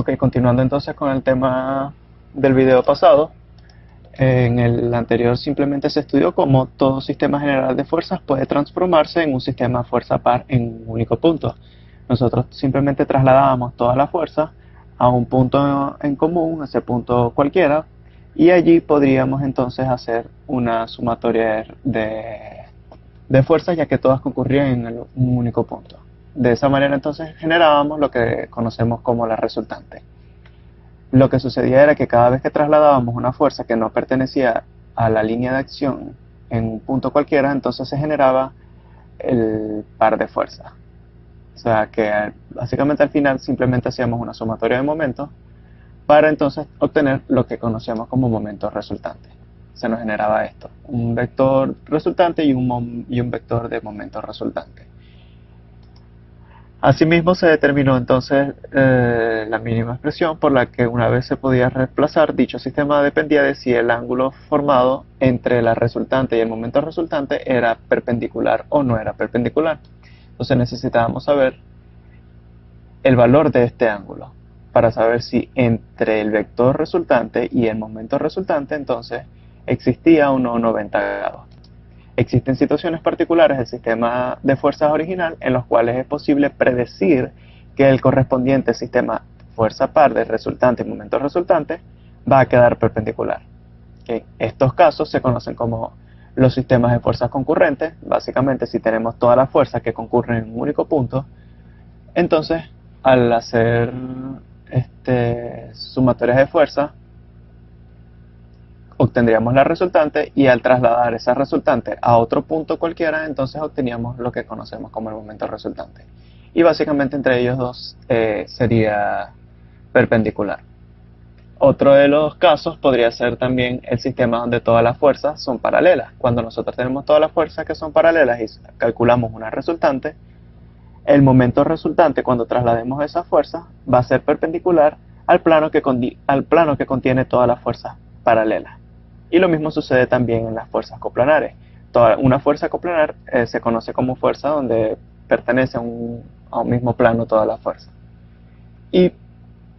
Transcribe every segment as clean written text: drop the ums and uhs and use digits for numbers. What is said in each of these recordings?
Ok, continuando entonces con el tema del video pasado, en el anterior simplemente se estudió cómo todo sistema general de fuerzas puede transformarse en un sistema fuerza par en un único punto. Nosotros simplemente trasladábamos toda la fuerza a un punto en común, ese punto cualquiera, y allí podríamos entonces hacer una sumatoria de fuerzas, ya que todas concurrían en un único punto. De esa manera entonces generábamos lo que conocemos como la resultante. Lo que sucedía era que cada vez que trasladábamos una fuerza que no pertenecía a la línea de acción en un punto cualquiera, entonces se generaba el par de fuerzas. O sea que básicamente al final simplemente hacíamos una sumatoria de momentos para entonces obtener lo que conocemos como momentos resultantes. Se nos generaba esto, un vector resultante y un vector de momentos resultantes. Asimismo, se determinó entonces la mínima expresión por la que una vez se podía reemplazar dicho sistema dependía de si el ángulo formado entre la resultante y el momento resultante era perpendicular o no era perpendicular. Entonces necesitábamos saber el valor de este ángulo para saber si entre el vector resultante y el momento resultante entonces existía o no 90 grados. Existen situaciones particulares del sistema de fuerzas original en los cuales es posible predecir que el correspondiente sistema fuerza par de resultante y momento resultante va a quedar perpendicular. ¿Okay? Estos casos se conocen como los sistemas de fuerzas concurrentes. Básicamente, si tenemos todas las fuerzas que concurren en un único punto, entonces al hacer sumatorias de fuerza obtendríamos la resultante, y al trasladar esa resultante a otro punto cualquiera, entonces obteníamos lo que conocemos como el momento resultante. Y básicamente entre ellos dos sería perpendicular. Otro de los casos podría ser también el sistema donde todas las fuerzas son paralelas. Cuando nosotros tenemos todas las fuerzas que son paralelas y calculamos una resultante, el momento resultante cuando traslademos esa fuerza va a ser perpendicular al plano que contiene todas las fuerzas paralelas. Y lo mismo sucede también en las fuerzas coplanares. Una fuerza coplanar se conoce como fuerza donde pertenece a un mismo plano toda la fuerza. Y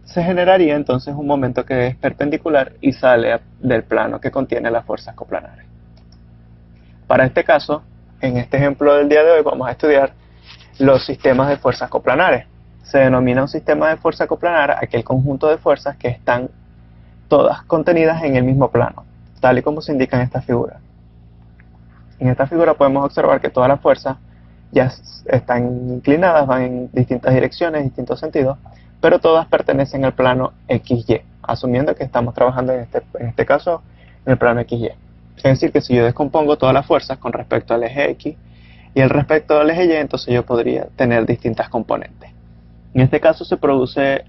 se generaría entonces un momento que es perpendicular y sale del plano que contiene las fuerzas coplanares. Para este caso, en este ejemplo del día de hoy vamos a estudiar los sistemas de fuerzas coplanares. Se denomina un sistema de fuerza coplanar aquel conjunto de fuerzas que están todas contenidas en el mismo plano, tal y como se indica en esta figura. En esta figura podemos observar que todas las fuerzas ya están inclinadas, van en distintas direcciones, distintos sentidos, pero todas pertenecen al plano XY, asumiendo que estamos trabajando en este caso en el plano XY. Es decir, que si yo descompongo todas las fuerzas con respecto al eje X y el respecto al eje Y, entonces yo podría tener distintas componentes. En este caso se procede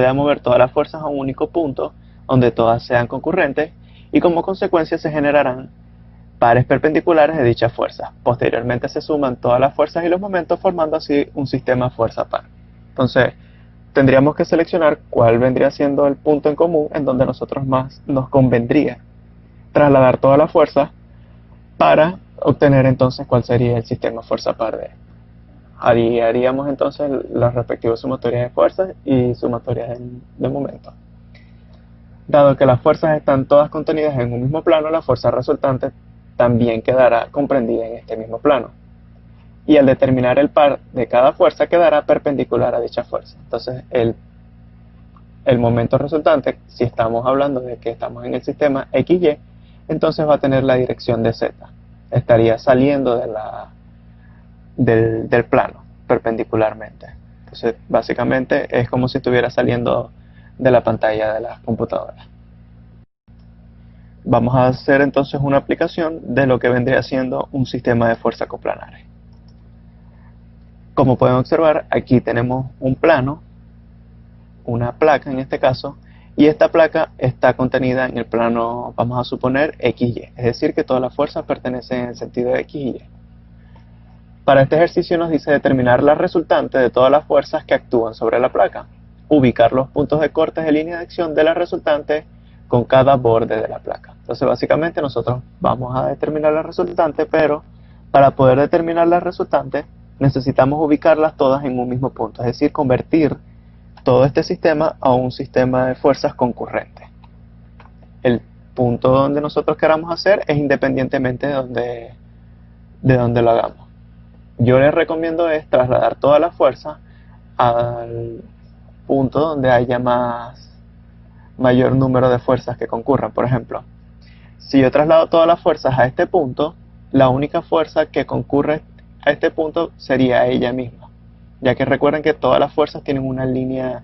a mover todas las fuerzas a un único punto donde todas sean concurrentes, y como consecuencia se generarán pares perpendiculares de dichas fuerzas. Posteriormente se suman todas las fuerzas y los momentos, formando así un sistema fuerza par. Entonces tendríamos que seleccionar cuál vendría siendo el punto en común en donde nosotros más nos convendría trasladar todas las fuerzas para obtener entonces cuál sería el sistema fuerza par de. Haríamos entonces las respectivas sumatorias de fuerzas y sumatorias de momentos. Dado que las fuerzas están todas contenidas en un mismo plano, la fuerza resultante también quedará comprendida en este mismo plano. Y al determinar el par de cada fuerza quedará perpendicular a dicha fuerza. Entonces el momento resultante, si estamos hablando de que estamos en el sistema XY, entonces va a tener la dirección de Z. Estaría saliendo del plano perpendicularmente. Entonces básicamente es como si estuviera saliendo de la pantalla de las computadoras. Vamos a hacer entonces una aplicación de lo que vendría siendo un sistema de fuerza coplanares. Como pueden observar, aquí tenemos un plano, una placa en este caso, y esta placa está contenida en el plano, vamos a suponer, XY, es decir, que todas las fuerzas pertenecen en el sentido de XY. Para este ejercicio nos dice determinar la resultante de todas las fuerzas que actúan sobre la placa, ubicar los puntos de cortes de línea de acción de la resultante con cada borde de la placa. Entonces básicamente nosotros vamos a determinar la resultante, pero para poder determinar la resultante necesitamos ubicarlas todas en un mismo punto, es decir, convertir todo este sistema a un sistema de fuerzas concurrentes. El punto donde nosotros queramos hacer es independientemente de donde lo hagamos. Yo les recomiendo es trasladar toda la fuerza al punto donde haya mayor número de fuerzas que concurran. Por ejemplo, si yo traslado todas las fuerzas a este punto, la única fuerza que concurre a este punto sería ella misma, ya que recuerden que todas las fuerzas tienen una línea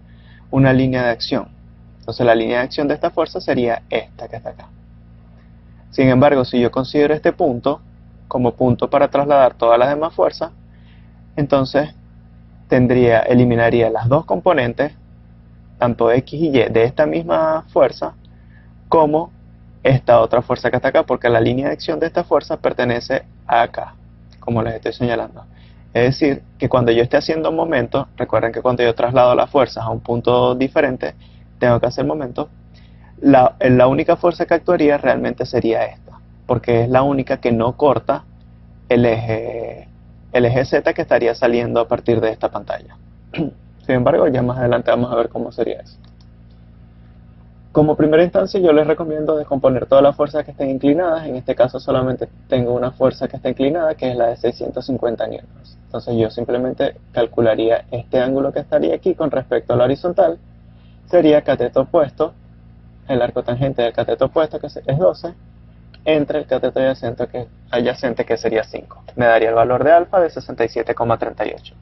de acción. Entonces la línea de acción de esta fuerza sería esta que está acá. Sin embargo, si yo considero este punto como punto para trasladar todas las demás fuerzas, entonces eliminaría las dos componentes, tanto X y Y de esta misma fuerza, como esta otra fuerza que está acá, porque la línea de acción de esta fuerza pertenece a acá, como les estoy señalando. Es decir, que cuando yo esté haciendo momentos, recuerden que cuando yo traslado las fuerzas a un punto diferente, tengo que hacer momentos, la única fuerza que actuaría realmente sería esta, porque es la única que no corta el eje Z que estaría saliendo a partir de esta pantalla. Sin embargo, ya más adelante vamos a ver cómo sería eso. Como primera instancia, yo les recomiendo descomponer todas las fuerzas que estén inclinadas. En este caso solamente tengo una fuerza que está inclinada, que es la de 650 newtons. Entonces yo simplemente calcularía este ángulo que estaría aquí con respecto a la horizontal. Sería cateto opuesto, el arco tangente del cateto opuesto, que es 12, entre el cateto adyacente, que sería 5. Me daría el valor de alfa de 67,38.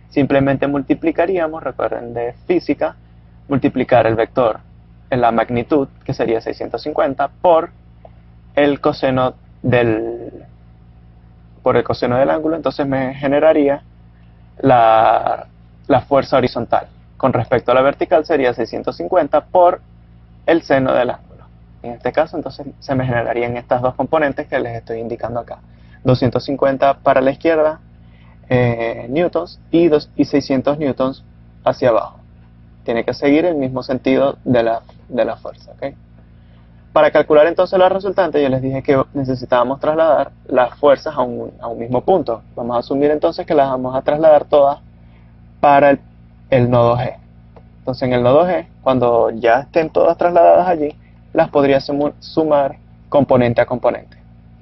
Simplemente multiplicaríamos, recuerden de física, multiplicar el vector en la magnitud, que sería 650, por el coseno del ángulo. Entonces me generaría la fuerza horizontal. Con respecto a la vertical sería 650 por el seno del ángulo. En este caso entonces se me generarían estas dos componentes que les estoy indicando acá. 250 para la izquierda newtons y 600 newtons hacia abajo. Tiene que seguir el mismo sentido de la fuerza, ¿okay? Para calcular entonces la resultante, yo les dije que necesitábamos trasladar las fuerzas a un mismo punto. Vamos a asumir entonces que las vamos a trasladar todas para el nodo G. Entonces en el nodo G, cuando ya estén todas trasladadas allí, las podría sumar componente a componente.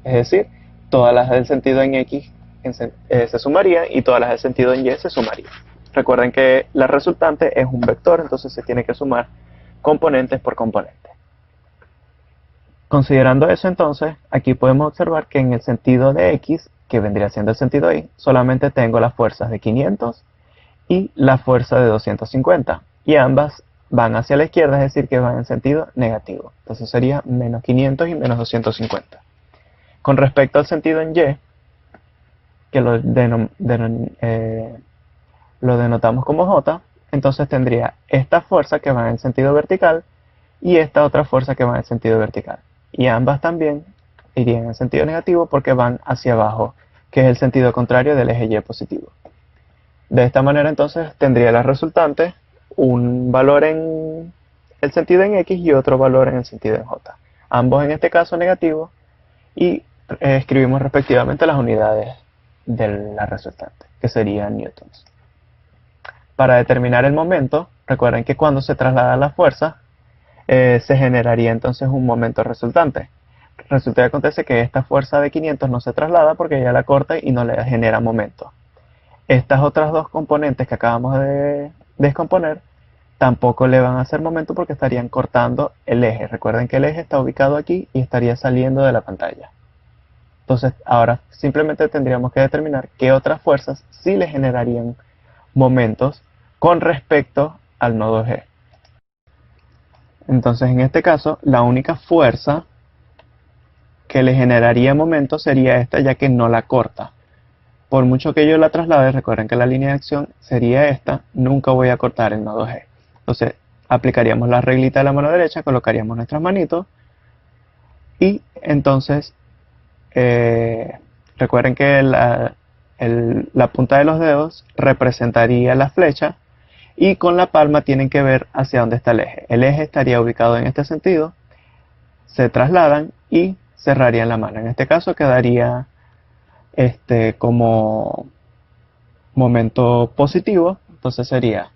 Es decir, todas las del sentido en X se sumarían y todas las del sentido en Y se sumarían. Recuerden que la resultante es un vector, entonces se tiene que sumar componentes por componente. Considerando eso entonces, aquí podemos observar que en el sentido de X, que vendría siendo el sentido Y, solamente tengo las fuerzas de 500 y la fuerza de 250. Y ambas van hacia la izquierda, es decir, que van en sentido negativo. Entonces sería menos 500 y menos 250. Con respecto al sentido en Y, que lo denotamos como J, entonces tendría esta fuerza que va en sentido vertical y esta otra fuerza que va en sentido vertical. Y ambas también irían en sentido negativo porque van hacia abajo, que es el sentido contrario del eje Y positivo. De esta manera entonces tendría la resultante un valor en el sentido en X y otro valor en el sentido en J. Ambos en este caso negativos, y escribimos respectivamente las unidades de la resultante, que serían newtons. Para determinar el momento, recuerden que cuando se traslada la fuerza, se generaría entonces un momento resultante. Resulta que acontece que esta fuerza de 500 no se traslada porque ya la corta y no le genera momento. Estas otras dos componentes que acabamos de descomponer tampoco le van a hacer momento porque estarían cortando el eje. Recuerden que el eje está ubicado aquí y estaría saliendo de la pantalla. Entonces ahora simplemente tendríamos que determinar qué otras fuerzas sí le generarían momentos con respecto al nodo G. Entonces en este caso la única fuerza que le generaría momento sería esta, ya que no la corta. Por mucho que yo la traslade, recuerden que la línea de acción sería esta, nunca voy a cortar el nodo G. Entonces aplicaríamos la reglita de la mano derecha, colocaríamos nuestras manitos y entonces recuerden que la punta de los dedos representaría la flecha y con la palma tienen que ver hacia dónde está el eje. El eje estaría ubicado en este sentido, se trasladan y cerrarían la mano. En este caso quedaría como momento positivo, entonces sería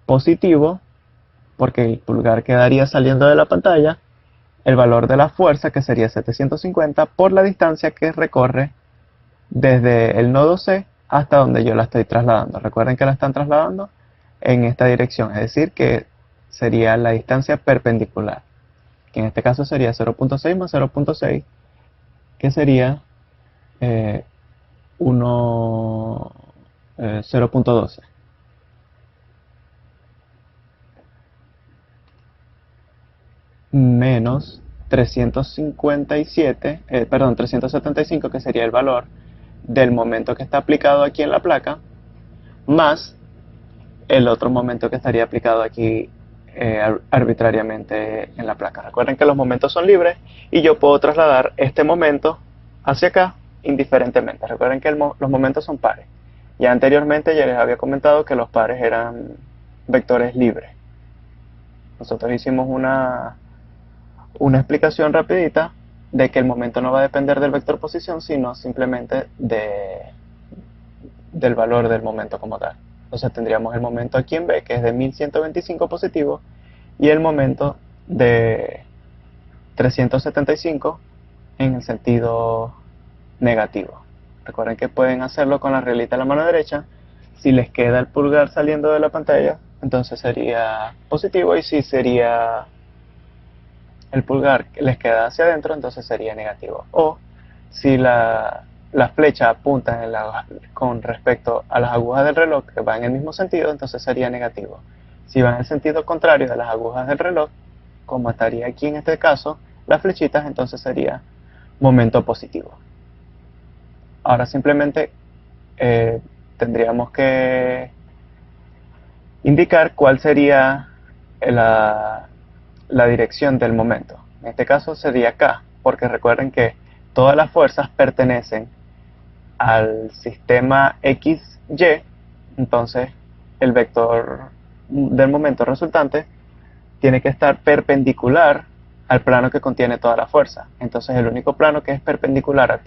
positivo, porque el pulgar quedaría saliendo de la pantalla, el valor de la fuerza, que sería 750, por la distancia que recorre desde el nodo C hasta donde yo la estoy trasladando. Recuerden que la están trasladando en esta dirección, es decir, que sería la distancia perpendicular, que en este caso sería 0.6 más 0.6, que sería 0.12. Menos 375, que sería el valor del momento que está aplicado aquí en la placa, más el otro momento que estaría aplicado aquí arbitrariamente en la placa. Recuerden que los momentos son libres y yo puedo trasladar este momento hacia acá indiferentemente. Recuerden que los momentos son pares. Ya anteriormente ya les había comentado que los pares eran vectores libres. Nosotros hicimos una explicación rapidita de que el momento no va a depender del vector posición, sino simplemente del valor del momento como tal. Entonces tendríamos el momento aquí en B, que es de 1125 positivo, y el momento de 375 en el sentido negativo. Recuerden que pueden hacerlo con la reglita de la mano derecha. Si les queda el pulgar saliendo de la pantalla, entonces sería positivo, y si sería el pulgar que les queda hacia adentro, entonces sería negativo. O si las flechas apuntan con respecto a las agujas del reloj que van en el mismo sentido, entonces sería negativo. Si van en el sentido contrario de las agujas del reloj, como estaría aquí en este caso, las flechitas, entonces sería momento positivo. Ahora simplemente tendríamos que indicar cuál sería la dirección del momento. En este caso sería K, porque recuerden que todas las fuerzas pertenecen al sistema XY, entonces el vector del momento resultante tiene que estar perpendicular al plano que contiene toda la fuerza. Entonces el único plano que es perpendicular al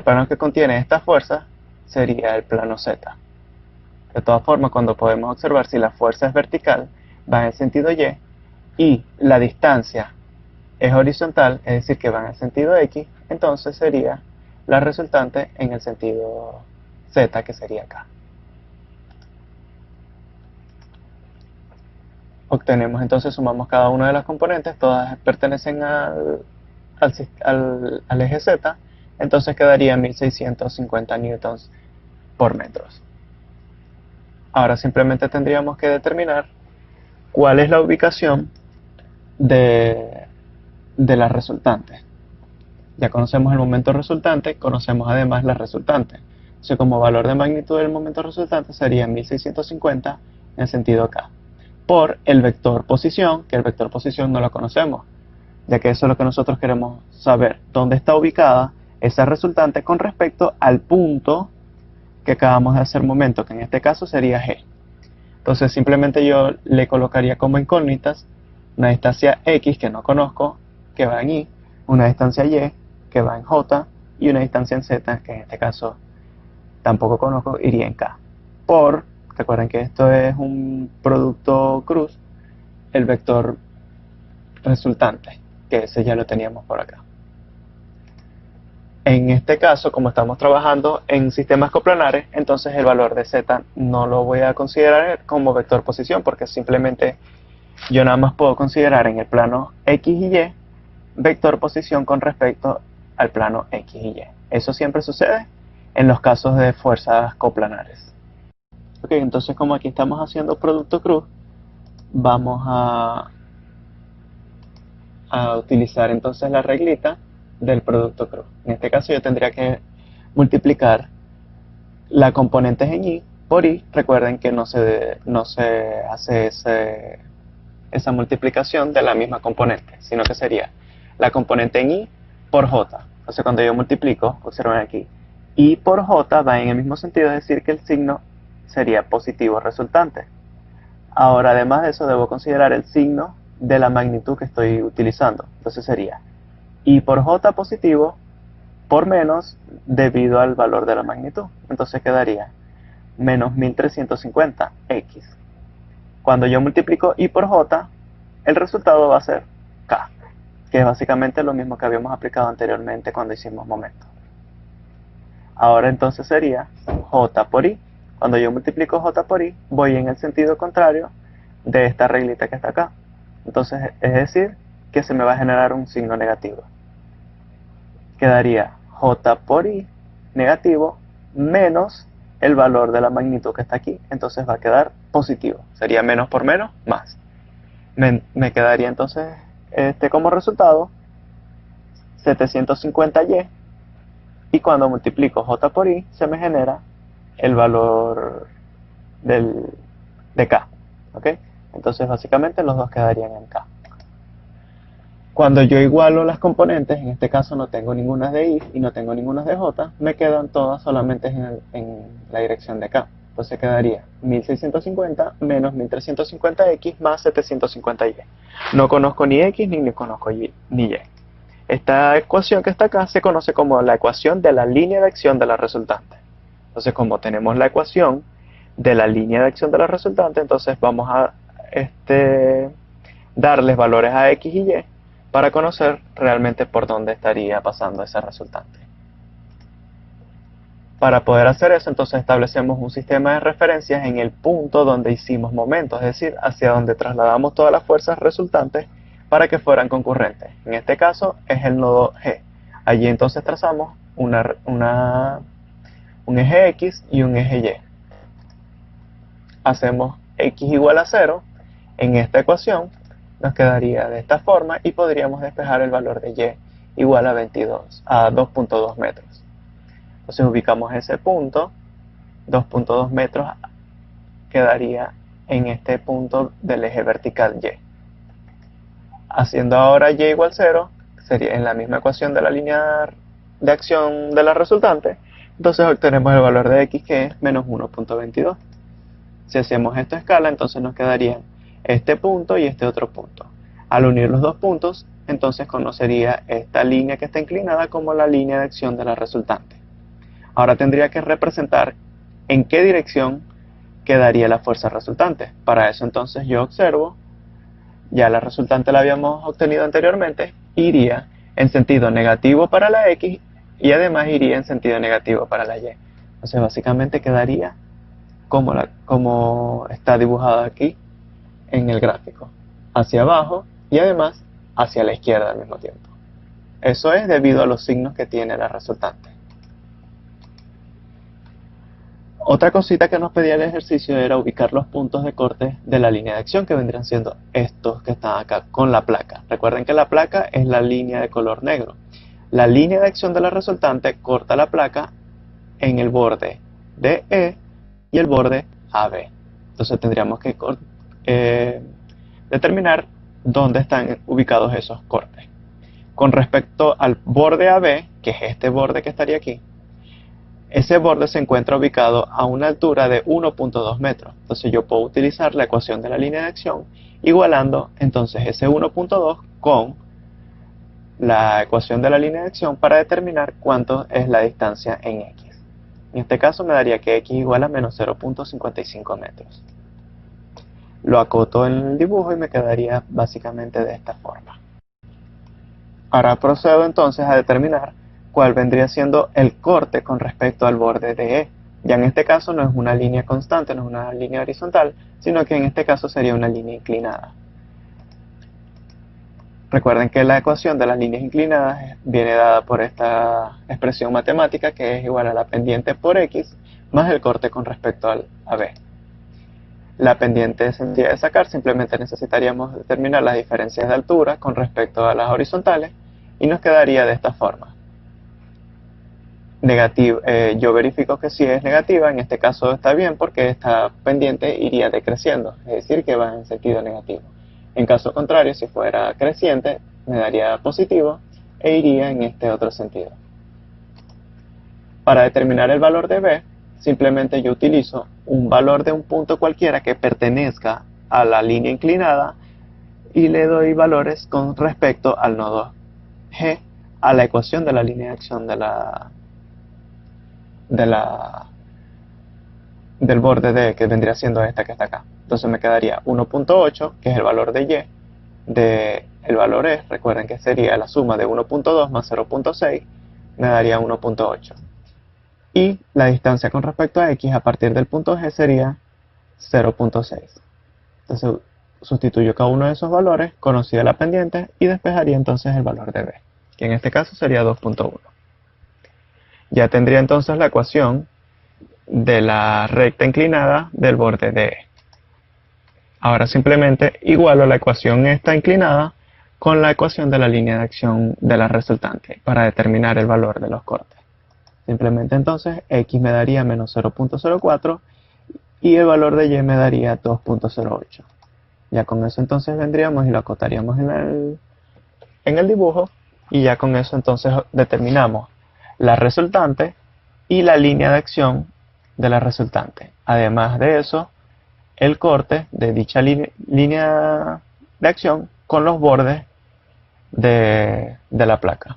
plano que contiene esta fuerza sería el plano Z. De todas formas, cuando podemos observar si la fuerza es vertical, va en el sentido y la distancia es horizontal, es decir, que va en el sentido X, entonces sería la resultante en el sentido Z, que sería acá. Obtenemos entonces, sumamos cada una de las componentes, todas pertenecen al eje Z, entonces quedaría 1650 newtons por metros. Ahora simplemente tendríamos que determinar cuál es la ubicación de las resultantes. Ya conocemos el momento resultante, conocemos además la resultante. Entonces, como valor de magnitud del momento resultante sería 1650 en sentido K, por el vector posición, que el vector posición no lo conocemos, ya que eso es lo que nosotros queremos saber, dónde está ubicada esa resultante con respecto al punto que acabamos de hacer momento, que en este caso sería G. Entonces simplemente yo le colocaría como incógnitas una distancia X que no conozco, que va en Y, una distancia Y que va en J, y una distancia en Z, que en este caso tampoco conozco, iría en K. Recuerden que esto es un producto cruz, el vector resultante, que ese ya lo teníamos por acá. En este caso, como estamos trabajando en sistemas coplanares, entonces el valor de Z no lo voy a considerar como vector posición, porque simplemente yo nada más puedo considerar en el plano X y Y vector posición con respecto al plano X y Y. Eso siempre sucede en los casos de fuerzas coplanares. Ok, entonces como aquí estamos haciendo producto cruz, vamos a utilizar entonces la reglita del producto cruz. En este caso yo tendría que multiplicar la componente en Y por Y. Recuerden que no se hace esa multiplicación de la misma componente, sino que sería la componente en Y por J. Entonces cuando yo multiplico, observen aquí, Y por J va en el mismo sentido, es decir, que el signo sería positivo resultante. Ahora, además de eso, debo considerar el signo de la magnitud que estoy utilizando. Entonces sería Y por J positivo por menos debido al valor de la magnitud. Entonces quedaría menos 1350 X. Cuando yo multiplico I por J, el resultado va a ser K, que es básicamente lo mismo que habíamos aplicado anteriormente cuando hicimos momentos. Ahora entonces sería J por I. Cuando yo multiplico J por I, voy en el sentido contrario de esta reglita que está acá. Entonces, es decir, que se me va a generar un signo negativo. Quedaría J por I negativo menos el valor de la magnitud que está aquí. Entonces va a quedar positivo. Sería menos por menos, más. Me quedaría entonces como resultado 750Y. Y cuando multiplico J por I, se me genera el valor de K. ¿Ok? Entonces básicamente los dos quedarían en K. Cuando yo igualo las componentes, en este caso no tengo ninguna de I y no tengo ninguna de J, me quedan todas solamente en la dirección de K. Entonces quedaría 1650 menos 1350X más 750Y. No conozco ni X ni conozco Y, ni Y. Esta ecuación que está acá se conoce como la ecuación de la línea de acción de la resultante. Entonces, como tenemos la ecuación de la línea de acción de la resultante, entonces vamos a darles valores a X y Y para conocer realmente por dónde estaría pasando ese resultante. Para poder hacer eso, entonces establecemos un sistema de referencias en el punto donde hicimos momentos, es decir, hacia donde trasladamos todas las fuerzas resultantes para que fueran concurrentes. En este caso es el nodo G. Allí entonces trazamos un eje X y un eje Y. Hacemos X igual a 0 en esta ecuación, nos quedaría de esta forma y podríamos despejar el valor de Y igual a 2.2 metros. Entonces ubicamos ese punto, 2.2 metros quedaría en este punto del eje vertical Y. Haciendo ahora Y igual 0, sería en la misma ecuación de la línea de acción de la resultante, entonces obtenemos el valor de X, que es menos 1.22. Si hacemos esto a escala, entonces nos quedarían este punto y este otro punto. Al unir los dos puntos, entonces conocería esta línea que está inclinada como la línea de acción de la resultante. Ahora tendría que representar en qué dirección quedaría la fuerza resultante. Para eso entonces yo observo, ya la resultante la habíamos obtenido anteriormente, iría en sentido negativo para la X y además iría en sentido negativo para la Y. Entonces básicamente quedaría como está dibujado aquí en el gráfico, hacia abajo y además hacia la izquierda al mismo tiempo. Eso es debido a los signos que tiene la resultante. Otra cosita que nos pedía el ejercicio era ubicar los puntos de corte de la línea de acción, que vendrían siendo estos que están acá con la placa. Recuerden que la placa es la línea de color negro. La línea de acción de la resultante corta la placa en el borde DE y el borde AB. Entonces tendríamos que determinar dónde están ubicados esos cortes. Con respecto al borde AB, que es este borde que estaría aquí, ese borde se encuentra ubicado a una altura de 1.2 metros. Entonces yo puedo utilizar la ecuación de la línea de acción igualando entonces ese 1.2 con la ecuación de la línea de acción para determinar cuánto es la distancia en X. En este caso me daría que X igual a menos 0.55 metros. Lo acoto en el dibujo y me quedaría básicamente de esta forma. Ahora procedo entonces a determinar cuál vendría siendo el corte con respecto al borde de E. Ya en este caso no es una línea constante, no es una línea horizontal, sino que en este caso sería una línea inclinada. Recuerden que la ecuación de las líneas inclinadas viene dada por esta expresión matemática, que es igual a la pendiente por X más el corte con respecto a B. La pendiente es sencilla de sacar, simplemente necesitaríamos determinar las diferencias de altura con respecto a las horizontales y nos quedaría de esta forma. Yo verifico que si es negativa, en este caso está bien porque esta pendiente iría decreciendo, es decir, que va en sentido negativo. En caso contrario, si fuera creciente, me daría positivo e iría en este otro sentido. Para determinar el valor de B, simplemente yo utilizo un valor de un punto cualquiera que pertenezca a la línea inclinada y le doy valores con respecto al nodo G, a la ecuación de la línea de acción del borde D, que vendría siendo esta que está acá. Entonces me quedaría 1.8, que es el valor de y, el valor es, recuerden que sería la suma de 1.2 más 0.6, me daría 1.8. Y la distancia con respecto a x a partir del punto G sería 0.6. Entonces sustituyo cada uno de esos valores, conocida la pendiente, y despejaría entonces el valor de b, que en este caso sería 2.1. Ya tendría entonces la ecuación de la recta inclinada del borde de E. Ahora simplemente igualo la ecuación esta inclinada con la ecuación de la línea de acción de la resultante para determinar el valor de los cortes. Simplemente entonces x me daría menos 0.04 y el valor de y me daría 2.08. Ya con eso entonces vendríamos y lo acotaríamos en el dibujo, y ya con eso entonces determinamos la resultante y la línea de acción de la resultante. Además de eso, el corte de dicha línea de acción con los bordes de la placa.